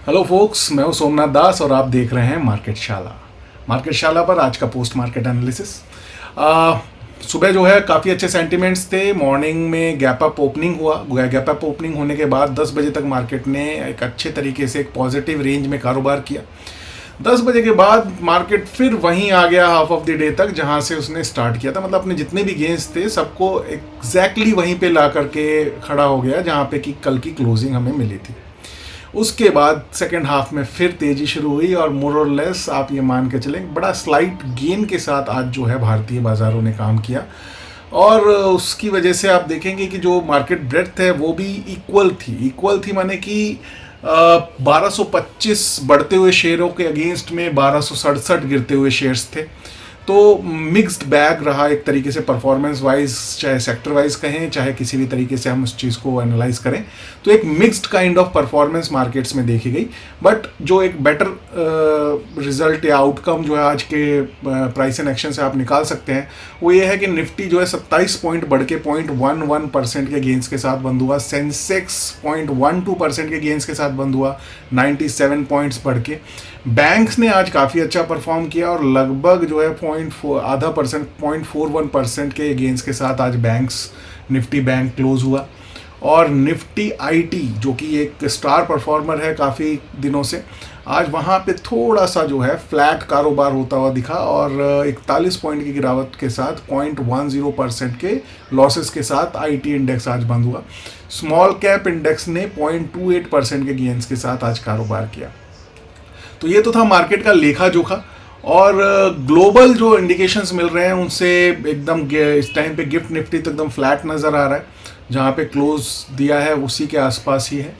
Hello focus, मैं हूं सोमनाथ दास और आप देख रहे हैं मार्केट शाला। मार्केट शाला पर आज का पोस्ट मार्केट एनालिसिस। सुबह जो है काफ़ी अच्छे सेंटिमेंट्स थे। मॉर्निंग में गैप अप ओपनिंग हुआ। गैप अप ओपनिंग होने के बाद 10 बजे तक मार्केट ने एक अच्छे तरीके से एक पॉजिटिव रेंज में कारोबार किया। 10 बजे के बाद मार्केट फिर वहीं आ गया हाफ ऑफ द डे तक जहां से उसने स्टार्ट किया था। मतलब अपने जितने भी गेंस थे सबको एग्जैक्टली वहीं पे ला करके खड़ा हो गया जहां पे कि कल की क्लोजिंग हमें मिली थी। उसके बाद सेकेंड हाफ में फिर तेजी शुरू हुई और मोर और लेस आप ये मान के चलें बड़ा स्लाइट गेन के साथ आज जो है भारतीय बाज़ारों ने काम किया। और उसकी वजह से आप देखेंगे कि जो मार्केट ब्रेड्थ है वो भी इक्वल थी माने कि 1225 बढ़ते हुए शेयरों के अगेंस्ट में 1267 गिरते हुए शेयर्स थे। तो मिक्स्ड बैग रहा एक तरीके से परफॉर्मेंस वाइज, चाहे सेक्टर वाइज कहें चाहे किसी भी तरीके से हम उस चीज़ को एनालाइज करें, तो एक mixed kind of performance markets में देखी गई। बट जो एक बेटर रिजल्ट या आउटकम जो है आज के प्राइस एंड एक्शन से आप निकाल सकते हैं वो ये है कि निफ्टी जो है 27 पॉइंट बढ़ के 0.11% के गेंस के साथ बंद हुआ। सेंसेक्स 0.12% के गेंस के साथ बंद हुआ, 97 पॉइंट्स बढ़ के। बैंक्स ने आज काफ़ी अच्छा परफॉर्म किया और लगभग जो है 0.41% के गेंस के साथ आज निफ्टी बैंक क्लोज हुआ। और निफ्टी आईटी जो कि एक स्टार परफॉर्मर है काफ़ी दिनों से, आज वहाँ पे थोड़ा सा जो है फ्लैट कारोबार होता हुआ दिखा और 41 पॉइंट की गिरावट के साथ 0.10% के लॉसेस के साथ आईटी इंडेक्स आज बंद हुआ। स्मॉल कैप इंडेक्स ने 0.28% के गेंस के साथ आज कारोबार किया। तो ये तो था मार्केट का लेखा जोखा। और ग्लोबल जो इंडिकेशंस मिल रहे हैं उनसे एकदम इस टाइम पे गिफ्ट निफ्टी तो एकदम फ्लैट नज़र आ रहा है, जहाँ पे क्लोज दिया है उसी के आसपास ही है।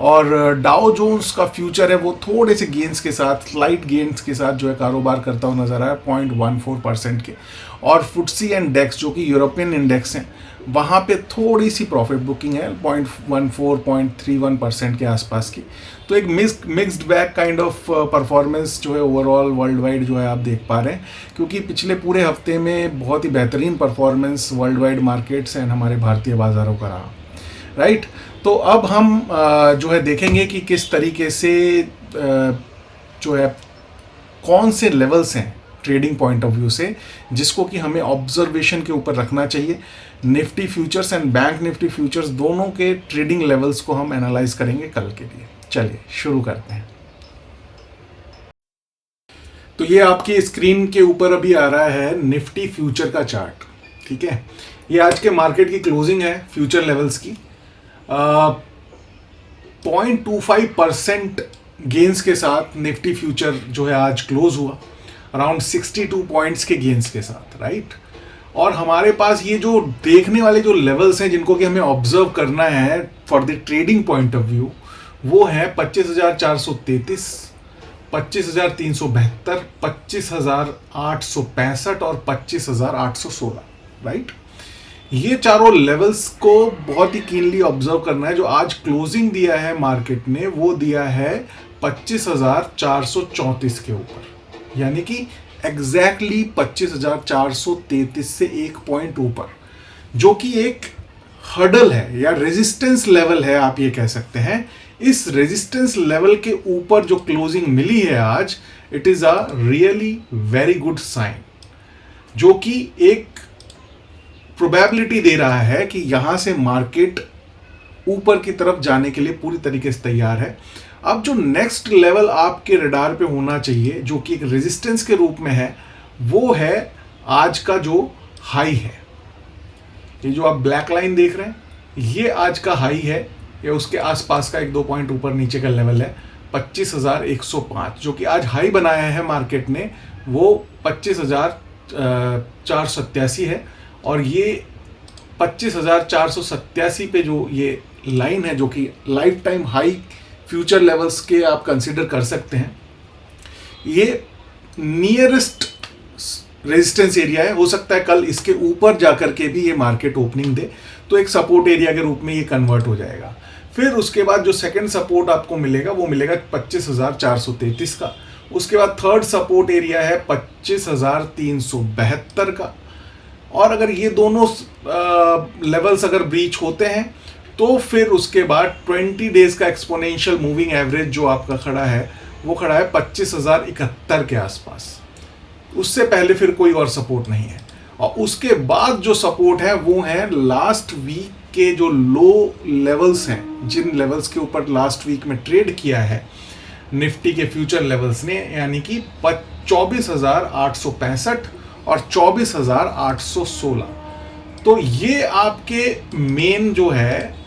और डाउ जोन्स का फ्यूचर है वो थोड़े से गेंस के साथ, स्लाइट गेंस के साथ जो है कारोबार करता हुआ नजर आया 0.14% के। और फुटसी एंड डेक्स जो कि यूरोपियन इंडेक्स हैं वहाँ पे थोड़ी सी प्रॉफिट बुकिंग है 0.31% के आसपास की। तो एक mixed bag kind of performance जो है ओवरऑल वर्ल्ड वाइड जो है आप देख पा रहे हैं, क्योंकि पिछले पूरे हफ्ते में बहुत ही बेहतरीन performance world wide markets and हमारे भारतीय बाज़ारों का रहा, राइट। तो अब हम जो है देखेंगे कि किस तरीके से जो है कौन से लेवल्स हैं ट्रेडिंग पॉइंट ऑफ व्यू से जिसको कि हमें ऑब्जर्वेशन के ऊपर रखना चाहिए। Nifty futures and bank Nifty futures दोनों के ट्रेडिंग लेवल्स को हम एनालाइज करेंगे कल के लिए। चलिए शुरू करते हैं। तो ये आपकी स्क्रीन के ऊपर अभी आ रहा है निफ्टी फ्यूचर का चार्ट, ठीक है। ये आज के मार्केट की क्लोजिंग है फ्यूचर लेवल्स की। 0.25% गेंस के साथ निफ्टी फ्यूचर जो है आज क्लोज हुआ, अराउंड 62 पॉइंट्स के गेंस के साथ, राइट। और हमारे पास ये जो देखने वाले जो लेवल्स हैं जिनको कि हमें ऑब्जर्व करना है for the trading point of view, वो है 25,433, 25,372, 25,865 और 25,816, राइट। ये चारों लेवल्स को बहुत ही कीनली ऑब्जर्व करना है। जो आज क्लोजिंग दिया है मार्केट ने वो दिया है 25,434 के ऊपर, यानी कि एग्जैक्टली 25,433 से एक पॉइंट ऊपर, जो कि एक हर्डल है या रेजिस्टेंस लेवल है, आप ये कह सकते हैं। इस रेजिस्टेंस लेवल के ऊपर जो क्लोजिंग मिली है आज, it is a really very good sign, जो कि एक प्रोबेबिलिटी दे रहा है कि यहां से मार्केट ऊपर की तरफ जाने के लिए पूरी तरीके से तैयार है। अब जो नेक्स्ट लेवल आपके रडार पे होना चाहिए जो कि एक रेजिस्टेंस के रूप में है, वो है आज का जो हाई है। ये जो आप ब्लैक लाइन देख रहे हैं ये आज का हाई है, या उसके आसपास का 1-2 पॉइंट ऊपर नीचे का लेवल है 25,105, जो कि आज हाई बनाया है मार्केट ने, वो 25,487 है। और ये 25,487 पे जो ये लाइन है जो कि life time high future levels के आप कंसीडर कर सकते हैं, ये नियरेस्ट रेजिस्टेंस एरिया है। हो सकता है कल इसके ऊपर जाकर के भी ये मार्केट ओपनिंग दे तो एक सपोर्ट एरिया के रूप में ये कन्वर्ट हो जाएगा। फिर उसके बाद जो सेकंड सपोर्ट आपको मिलेगा वो मिलेगा 25,433 का। उसके बाद थर्ड सपोर्ट एरिया है 25,372 का। और अगर ये दोनों लेवल्स अगर ब्रीच होते हैं तो फिर उसके बाद 20 डेज का एक्सपोनेंशियल मूविंग एवरेज जो आपका खड़ा है वो खड़ा है 25,071 के आसपास। उससे पहले फिर कोई और सपोर्ट नहीं है। और उसके बाद जो सपोर्ट है वो है लास्ट वीक के जो लो लेवल्स हैं, जिन लेवल्स के ऊपर लास्ट वीक में ट्रेड किया है निफ्टी के फ्यूचर लेवल्स ने, यानी कि 24,865 और 24,816। तो ये आपके मेन जो है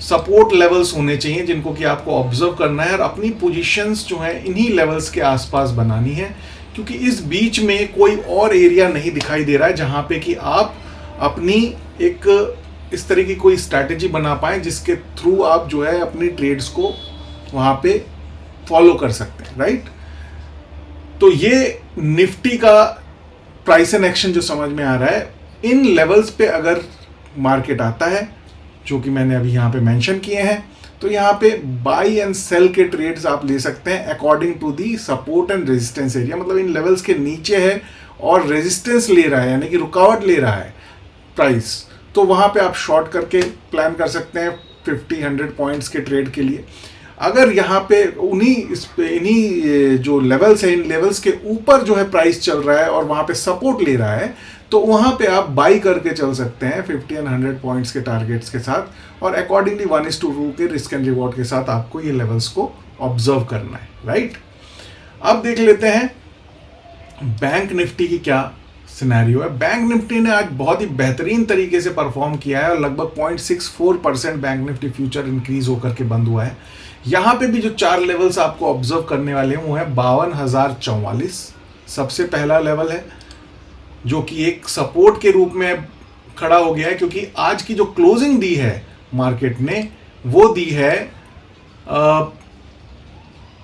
सपोर्ट लेवल्स होने चाहिए जिनको कि आपको ऑब्जर्व करना है और अपनी पोजीशंस जो है इन्हीं लेवल्स के आसपास बनानी है, क्योंकि इस बीच में कोई और एरिया नहीं दिखाई दे रहा है जहां पे कि आप अपनी एक इस तरह की कोई स्ट्रैटेजी बना पाएं जिसके थ्रू आप जो है अपनी ट्रेड्स को वहां पे फॉलो कर सकते हैं, राइट। तो ये निफ्टी का प्राइस एंड एक्शन जो समझ में आ रहा है, इन लेवल्स पे अगर मार्केट आता है जो कि मैंने अभी यहाँ पे मेंशन किए हैं, तो यहाँ पे बाई एंड सेल के ट्रेड्स आप ले सकते हैं according to the support and resistance area. मतलब इन लेवल्स के नीचे है और रेजिस्टेंस ले रहा है, यानी कि रुकावट ले रहा है प्राइस, तो वहाँ पे आप शॉर्ट करके प्लान कर सकते हैं 50-100 पॉइंट्स के ट्रेड के लिए। अगर यहाँ पे इन्हीं जो लेवल्स है, इन लेवल्स के ऊपर जो है प्राइस चल रहा है और वहाँ पे सपोर्ट ले रहा है, तो वहाँ पे आप बाई करके चल सकते हैं 50 एंड 100 पॉइंट्स के टारगेट्स के साथ, और अकॉर्डिंगली 1:2 के रिस्क एंड रिवॉर्ड के साथ आपको ये लेवल्स को ऑब्जर्व करना है, राइट। अब देख लेते हैं बैंक निफ्टी की क्या सिनेरियो है। बैंक निफ्टी ने आज बहुत ही बेहतरीन तरीके से परफॉर्म किया है और लगभग 0.64% बैंक निफ्टी फ्यूचर इंक्रीज होकर के बंद हुआ है। यहाँ पे भी जो 4 लेवल्स आपको ऑब्जर्व करने वाले हैं वो है 52,044 सबसे पहला लेवल है, जो कि एक सपोर्ट के रूप में खड़ा हो गया है, क्योंकि आज की जो क्लोजिंग दी है मार्केट ने वो दी है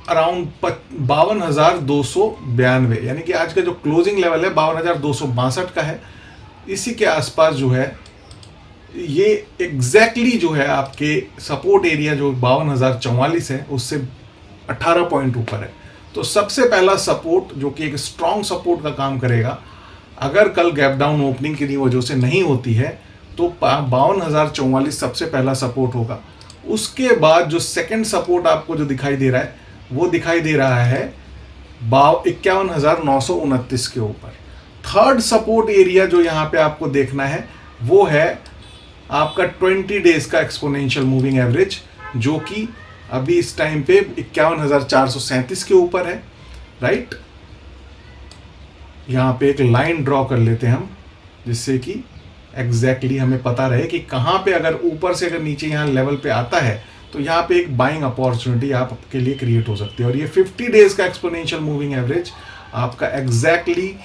अराउंड 52,292, यानी कि आज का जो क्लोजिंग लेवल है 52,262 का है। इसी के आसपास जो है ये एग्जैक्टली जो है आपके सपोर्ट एरिया जो 52,044 है उससे 18 पॉइंट ऊपर है। तो सबसे पहला सपोर्ट जो कि एक स्ट्रॉन्ग सपोर्ट का काम करेगा, अगर कल गैप डाउन ओपनिंग की वजह से नहीं होती है तो 52,044 सबसे पहला सपोर्ट होगा। उसके बाद जो सेकंड सपोर्ट आपको जो दिखाई दे रहा है वो दिखाई दे रहा है 51,929 के ऊपर। थर्ड सपोर्ट एरिया जो यहाँ पे आपको देखना है वो है आपका 20 डेज का एक्सपोनेंशियल मूविंग एवरेज, जो कि अभी इस टाइम पे 51,437 के ऊपर है, राइट। यहाँ पे एक लाइन ड्रॉ कर लेते हैं हम, जिससे कि एग्जैक्टली हमें पता रहे कि कहाँ पे अगर ऊपर से अगर नीचे यहाँ लेवल पे आता है तो यहाँ पे एक बाइंग अपॉर्चुनिटी आपके लिए क्रिएट हो सकती है। और ये 50 डेज का एक्सपोनेंशियल मूविंग एवरेज आपका एग्जैक्टली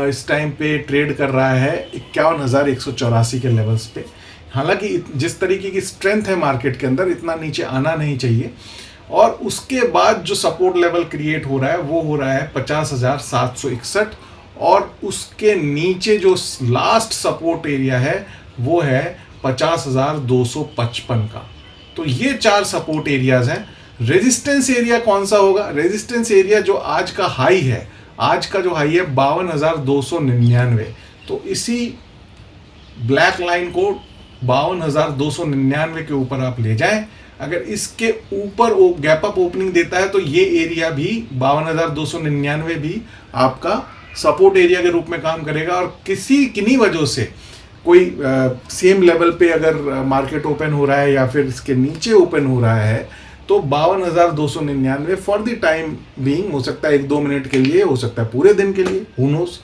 इस टाइम पे ट्रेड कर रहा है 51,184 के लेवल्स पे। हालांकि जिस तरीके की स्ट्रेंथ है मार्केट के अंदर, इतना नीचे आना नहीं चाहिए। और उसके बाद जो सपोर्ट लेवल क्रिएट हो रहा है वो हो रहा है 50,761, और उसके नीचे जो लास्ट सपोर्ट एरिया है वो है 50,255 का। तो ये 4 सपोर्ट एरियाज हैं। रेजिस्टेंस एरिया कौन सा होगा? रेजिस्टेंस एरिया जो आज का हाई है, आज का जो हाई है 52,299, तो इसी ब्लैक लाइन को 52,299 के ऊपर आप ले जाएं। अगर इसके ऊपर गैप अप ओपनिंग देता है तो ये एरिया भी 52,299 भी आपका सपोर्ट एरिया के रूप में काम करेगा। और किन्हीं वजह से कोई सेम लेवल पे अगर मार्केट ओपन हो रहा है या फिर इसके नीचे ओपन हो रहा है तो 52,299 फॉर द टाइम बीइंग, हो सकता है 1-2 मिनट के लिए, हो सकता है पूरे दिन के लिए, हु नोस।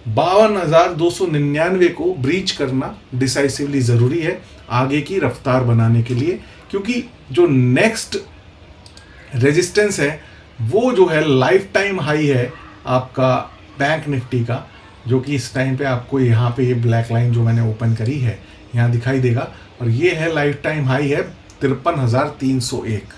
52,299 को ब्रीच करना डिसाइसिवली ज़रूरी है आगे की रफ्तार बनाने के लिए, क्योंकि जो नेक्स्ट रेजिस्टेंस है वो जो है लाइफ टाइम हाई है आपका बैंक निफ्टी का, जो कि इस टाइम पे आपको यहाँ पे ये ब्लैक लाइन जो मैंने ओपन करी है यहाँ दिखाई देगा, और ये है लाइफ टाइम हाई है 53,301।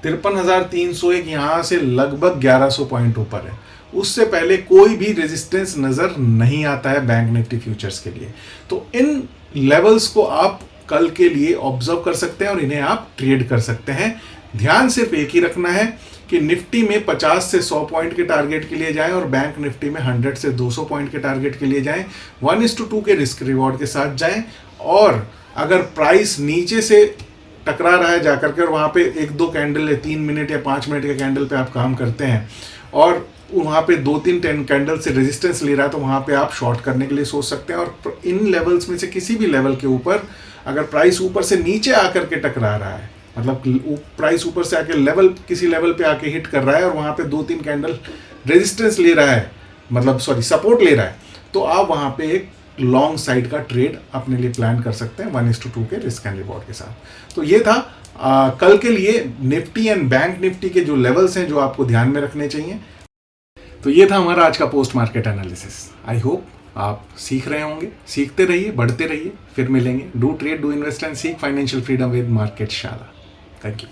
53,301 यहाँ से लगभग 1,100 पॉइंट ऊपर है। उससे पहले कोई भी रेजिस्टेंस नज़र नहीं आता है बैंक निफ्टी फ्यूचर्स के लिए। तो इन लेवल्स को आप कल के लिए ऑब्जर्व कर सकते हैं और इन्हें आप ट्रेड कर सकते हैं। ध्यान सिर्फ एक ही रखना है कि निफ्टी में 50 से 100 पॉइंट के टारगेट के लिए जाएं और बैंक निफ्टी में 100 से 200 पॉइंट के टारगेट के लिए जाएं। 1:2 के रिस्क रिवॉर्ड के साथ जाएं और अगर प्राइस नीचे से टकरा रहा है जाकर के, और वहाँ पे 1-2 कैंडल या 3 मिनट या 5 मिनट के कैंडल पे आप काम करते हैं और वहाँ पे 2-3 कैंडल से रेजिस्टेंस ले रहा है, तो वहाँ पे आप शॉर्ट करने के लिए सोच सकते हैं। और इन लेवल्स में से किसी भी लेवल के ऊपर अगर प्राइस ऊपर से नीचे आकर के टकरा रहा है, मतलब प्राइस ऊपर से आके किसी लेवल पे आके हिट कर रहा है और वहाँ पे 2-3 कैंडल रेजिस्टेंस ले रहा है, मतलब सपोर्ट ले रहा है, तो आप वहाँ पे एक लॉन्ग साइड का ट्रेड अपने लिए प्लान कर सकते हैं 1:2 के रिस्क एंड रिवॉर्ड के साथ। तो ये था कल के लिए निफ्टी एंड बैंक निफ्टी के जो लेवल्स हैं जो आपको ध्यान में रखने चाहिए। तो ये था हमारा आज का post market analysis. I hope आप सीख रहे होंगे। सीखते रहिए, बढ़ते रहिए, फिर मिलेंगे। Do trade, do invest and seek financial freedom with market Shala. Thank you.